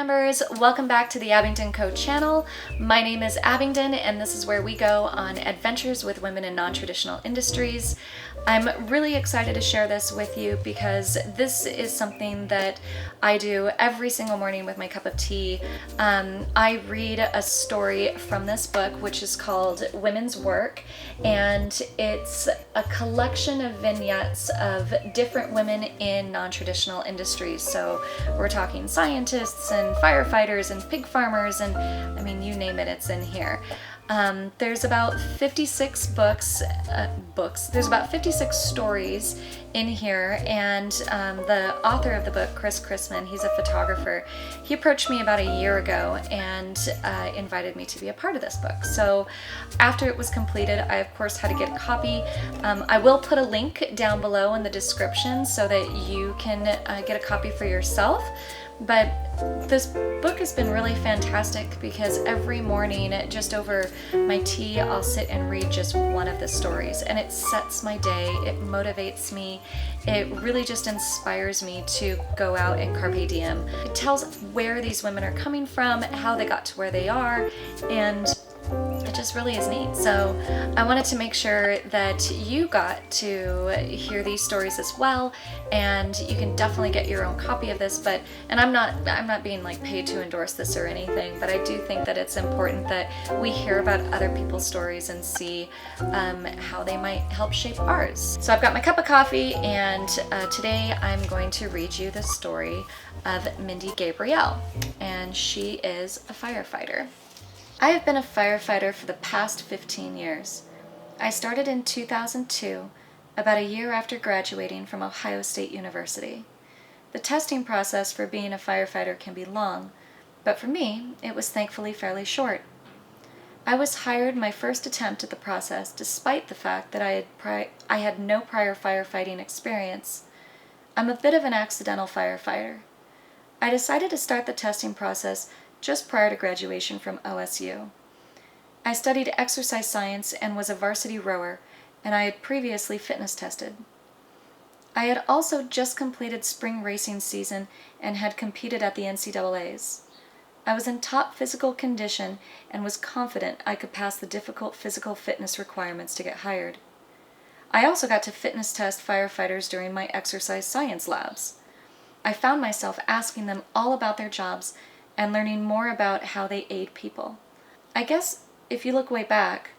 members, welcome back to the Abingdon Co channel. My name is Abingdon and this is where we go on adventures with women in non-traditional industries. I'm really excited to share this with you because this is something that I do every single morning with my cup of tea. I read a story from this book which is called Women's Work, and it's a collection of vignettes of different women in non-traditional industries. So we're talking scientists and firefighters and pig farmers and I mean you name it, it's in here. There's about 56 there's about 56 stories in here, and the author of the book, Chris Crisman, he's a photographer. He approached me about a year ago and invited me to be a part of this book. So after it was completed, I of course had to get a copy. I will put a link down below in the description so that you can get a copy for yourself. But this book has been really fantastic because every morning, just over my tea, I'll sit and read just one of the stories, and it sets my day, it motivates me, it really just inspires me to go out and carpe diem. It tells where these women are coming from, how they got to where they are, and it just really is neat. So I wanted to make sure that you got to hear these stories as well, and you can definitely get your own copy of this. And I'm not being like paid to endorse this or anything, but I do think that it's important that we hear about other people's stories and see how they might help shape ours. So I've got my cup of coffee, and today I'm going to read you the story of Mindy Gabriel, and she is a firefighter. I have been a firefighter for the past 15 years. I started in 2002, about a year after graduating from Ohio State University. The testing process for being a firefighter can be long, but for me, it was thankfully fairly short. I was hired my first attempt at the process despite the fact that I had no prior firefighting experience. I'm a bit of an accidental firefighter. I decided to start the testing process just prior to graduation from OSU. I studied exercise science and was a varsity rower, and I had previously fitness tested. I had also just completed spring racing season and had competed at the NCAAs. I was in top physical condition and was confident I could pass the difficult physical fitness requirements to get hired. I also got to fitness test firefighters during my exercise science labs. I found myself asking them all about their jobs and learning more about how they aid people. I guess if you look way back,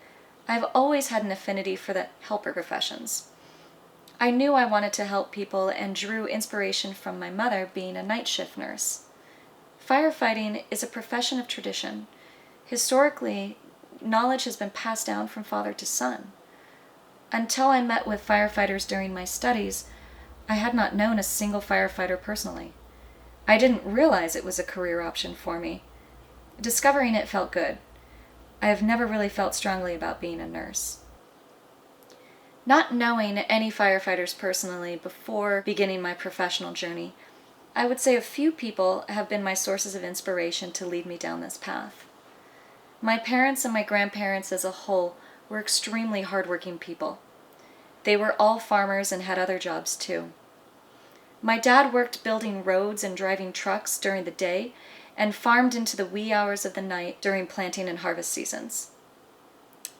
I've always had an affinity for the helper professions. I knew I wanted to help people and drew inspiration from my mother being a night shift nurse. Firefighting is a profession of tradition. Historically, knowledge has been passed down from father to son. Until I met with firefighters during my studies, I had not known a single firefighter personally. I didn't realize it was a career option for me. Discovering it felt good. I have never really felt strongly about being a nurse. Not knowing any firefighters personally before beginning my professional journey, I would say a few people have been my sources of inspiration to lead me down this path. My parents and my grandparents as a whole were extremely hardworking people. They were all farmers and had other jobs too. My dad worked building roads and driving trucks during the day and farmed into the wee hours of the night during planting and harvest seasons.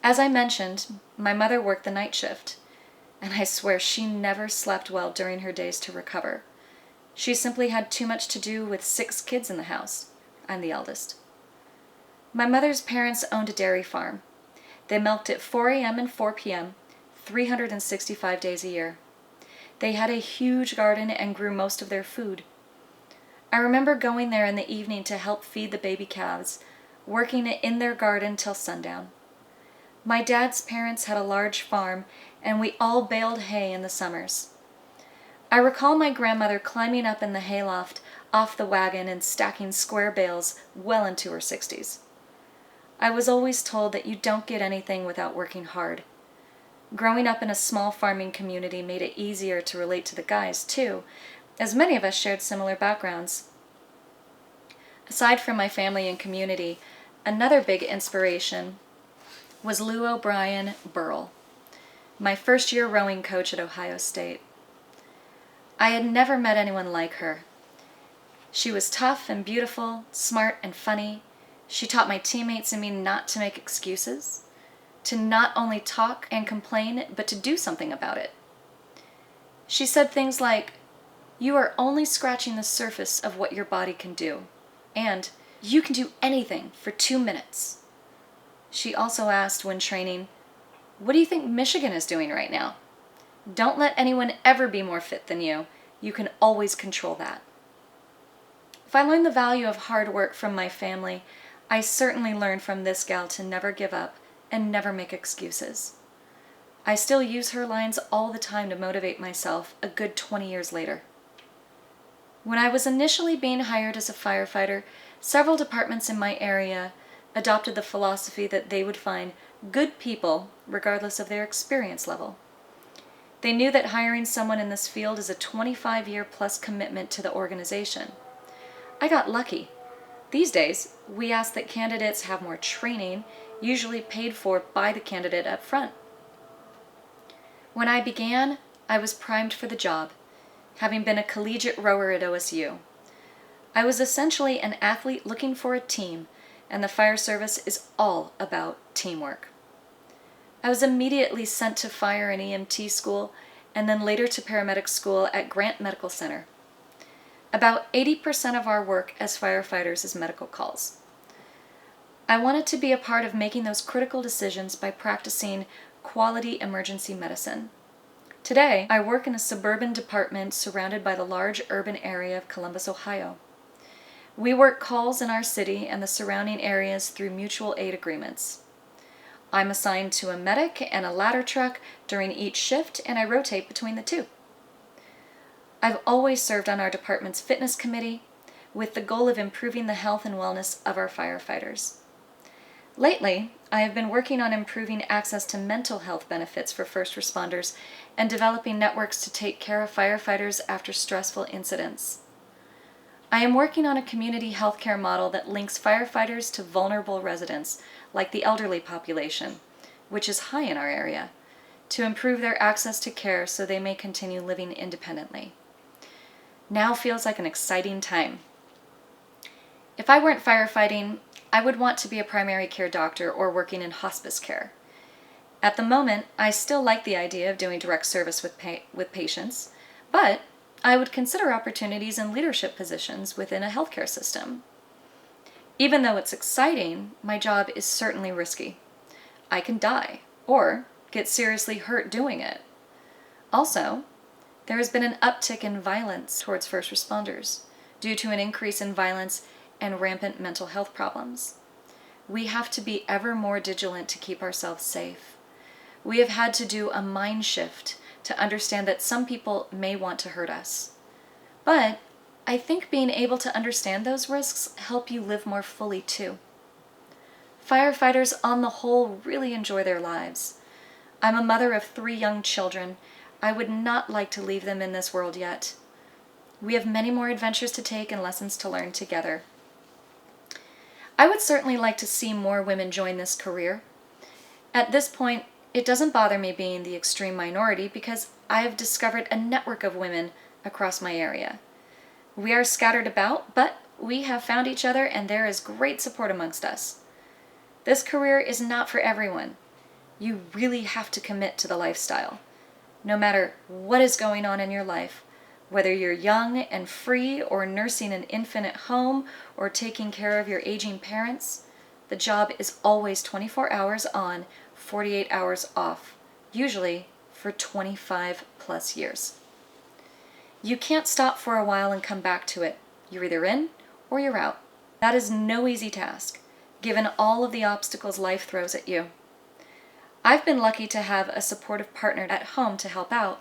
As I mentioned, my mother worked the night shift, and I swear she never slept well during her days to recover. She simply had too much to do with 6 kids in the house. I'm the eldest. My mother's parents owned a dairy farm. They milked at 4 a.m. and 4 p.m., 365 days a year. They had a huge garden and grew most of their food. I remember going there in the evening to help feed the baby calves, working in their garden till sundown. My dad's parents had a large farm, and we all baled hay in the summers. I recall my grandmother climbing up in the hayloft off the wagon and stacking square bales well into her 60s. I was always told that you don't get anything without working hard. Growing up in a small farming community made it easier to relate to the guys, too, as many of us shared similar backgrounds. Aside from my family and community, another big inspiration was Lou O'Brien Burrell, my first-year rowing coach at Ohio State. I had never met anyone like her. She was tough and beautiful, smart and funny. She taught my teammates and me not to make excuses, to not only talk and complain, but to do something about it. She said things like, "You are only scratching the surface of what your body can do, and you can do anything for 2 minutes." She also asked when training, "What do you think Michigan is doing right now? Don't let anyone ever be more fit than you. You can always control that." If I learned the value of hard work from my family, I certainly learned from this gal to never give up and never make excuses. I still use her lines all the time to motivate myself a good 20 years later. When I was initially being hired as a firefighter, several departments in my area adopted the philosophy that they would find good people regardless of their experience level. They knew that hiring someone in this field is a 25-year plus commitment to the organization. I got lucky. These days, we ask that candidates have more training, usually paid for by the candidate up front. When I began, I was primed for the job, having been a collegiate rower at OSU. I was essentially an athlete looking for a team, and the fire service is all about teamwork. I was immediately sent to fire and EMT school, and then later to paramedic school at Grant Medical Center. About 80% of our work as firefighters is medical calls. I wanted to be a part of making those critical decisions by practicing quality emergency medicine. Today, I work in a suburban department surrounded by the large urban area of Columbus, Ohio. We work calls in our city and the surrounding areas through mutual aid agreements. I'm assigned to a medic and a ladder truck during each shift, and I rotate between the two. I've always served on our department's fitness committee with the goal of improving the health and wellness of our firefighters. Lately, I have been working on improving access to mental health benefits for first responders and developing networks to take care of firefighters after stressful incidents. I am working on a community healthcare model that links firefighters to vulnerable residents, like the elderly population, which is high in our area, to improve their access to care so they may continue living independently. Now feels like an exciting time. If I weren't firefighting, I would want to be a primary care doctor or working in hospice care. At the moment, I still like the idea of doing direct service with patients, but I would consider opportunities in leadership positions within a healthcare system. Even though it's exciting, my job is certainly risky. I can die or get seriously hurt doing it. Also, there has been an uptick in violence towards first responders due to an increase in violence and rampant mental health problems. We have to be ever more vigilant to keep ourselves safe. We have had to do a mind shift to understand that some people may want to hurt us. But I think being able to understand those risks help you live more fully too. Firefighters on the whole really enjoy their lives. I'm a mother of 3 young children. I would not like to leave them in this world yet. We have many more adventures to take and lessons to learn together. I would certainly like to see more women join this career. At this point, it doesn't bother me being the extreme minority because I have discovered a network of women across my area. We are scattered about, but we have found each other and there is great support amongst us. This career is not for everyone. You really have to commit to the lifestyle. No matter what is going on in your life, whether you're young and free or nursing an infant at home or taking care of your aging parents, the job is always 24 hours on, 48 hours off, usually for 25 plus years. You can't stop for a while and come back to it. You're either in or you're out. That is no easy task, given all of the obstacles life throws at you. I've been lucky to have a supportive partner at home to help out.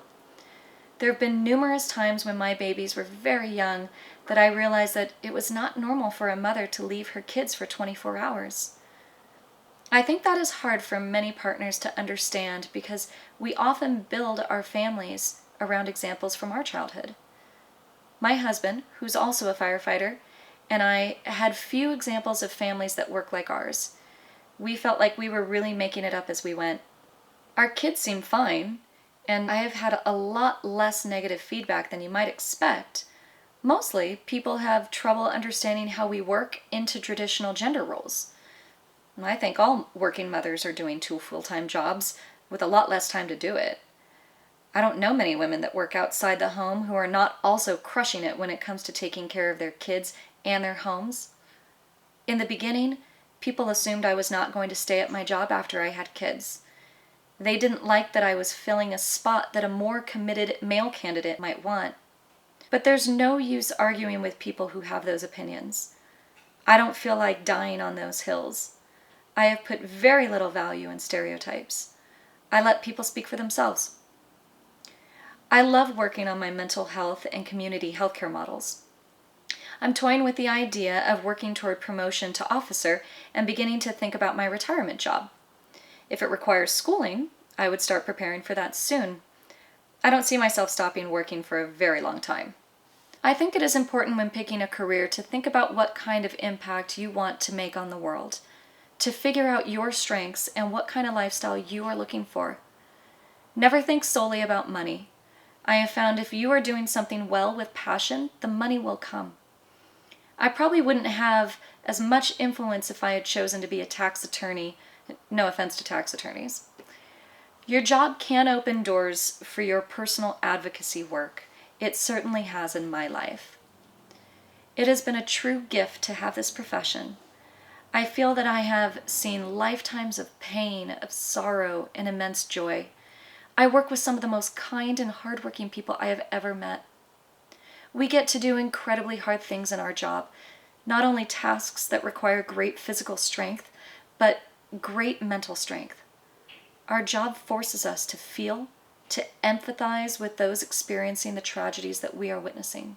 There have been numerous times when my babies were very young that I realized that it was not normal for a mother to leave her kids for 24 hours. I think that is hard for many partners to understand because we often build our families around examples from our childhood. My husband, who's also a firefighter, and I had few examples of families that work like ours. We felt like we were really making it up as we went. Our kids seem fine, and I have had a lot less negative feedback than you might expect, Mostly, people have trouble understanding how we work into traditional gender roles. I think all working mothers are doing 2 full-time jobs with a lot less time to do it. I don't know many women that work outside the home who are not also crushing it when it comes to taking care of their kids and their homes. In the beginning, people assumed I was not going to stay at my job after I had kids. They didn't like that I was filling a spot that a more committed male candidate might want. But there's no use arguing with people who have those opinions. I don't feel like dying on those hills. I have put very little value in stereotypes. I let people speak for themselves. I love working on my mental health and community healthcare models. I'm toying with the idea of working toward promotion to officer and beginning to think about my retirement job. If it requires schooling, I would start preparing for that soon. I don't see myself stopping working for a very long time. I think it is important when picking a career to think about what kind of impact you want to make on the world, to figure out your strengths and what kind of lifestyle you are looking for. Never think solely about money. I have found if you are doing something well with passion, the money will come. I probably wouldn't have as much influence if I had chosen to be a tax attorney. No offense to tax attorneys. Your job can open doors for your personal advocacy work. It certainly has in my life. It has been a true gift to have this profession. I feel that I have seen lifetimes of pain, of sorrow, and immense joy. I work with some of the most kind and hardworking people I have ever met. We get to do incredibly hard things in our job, not only tasks that require great physical strength, but great mental strength. Our job forces us to feel, to empathize with those experiencing the tragedies that we are witnessing.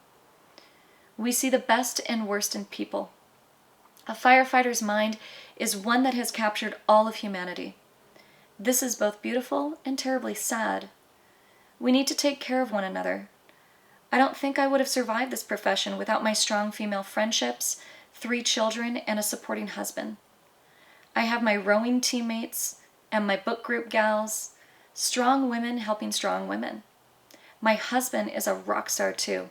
We see the best and worst in people. A firefighter's mind is one that has captured all of humanity. This is both beautiful and terribly sad. We need to take care of one another. I don't think I would have survived this profession without my strong female friendships, 3 children, and a supporting husband. I have my rowing teammates and my book group gals, strong women helping strong women. My husband is a rock star too.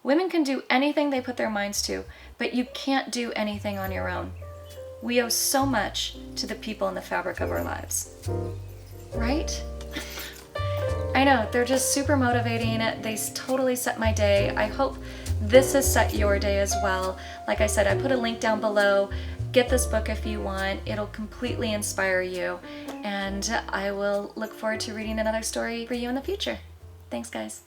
Women can do anything they put their minds to, but you can't do anything on your own. We owe so much to the people in the fabric of our lives. Right? I know, they're just super motivating. They totally set my day. I hope this has set your day as well. Like I said, I put a link down below. Get this book if you want. It'll completely inspire you. And I will look forward to reading another story for you in the future. Thanks, guys.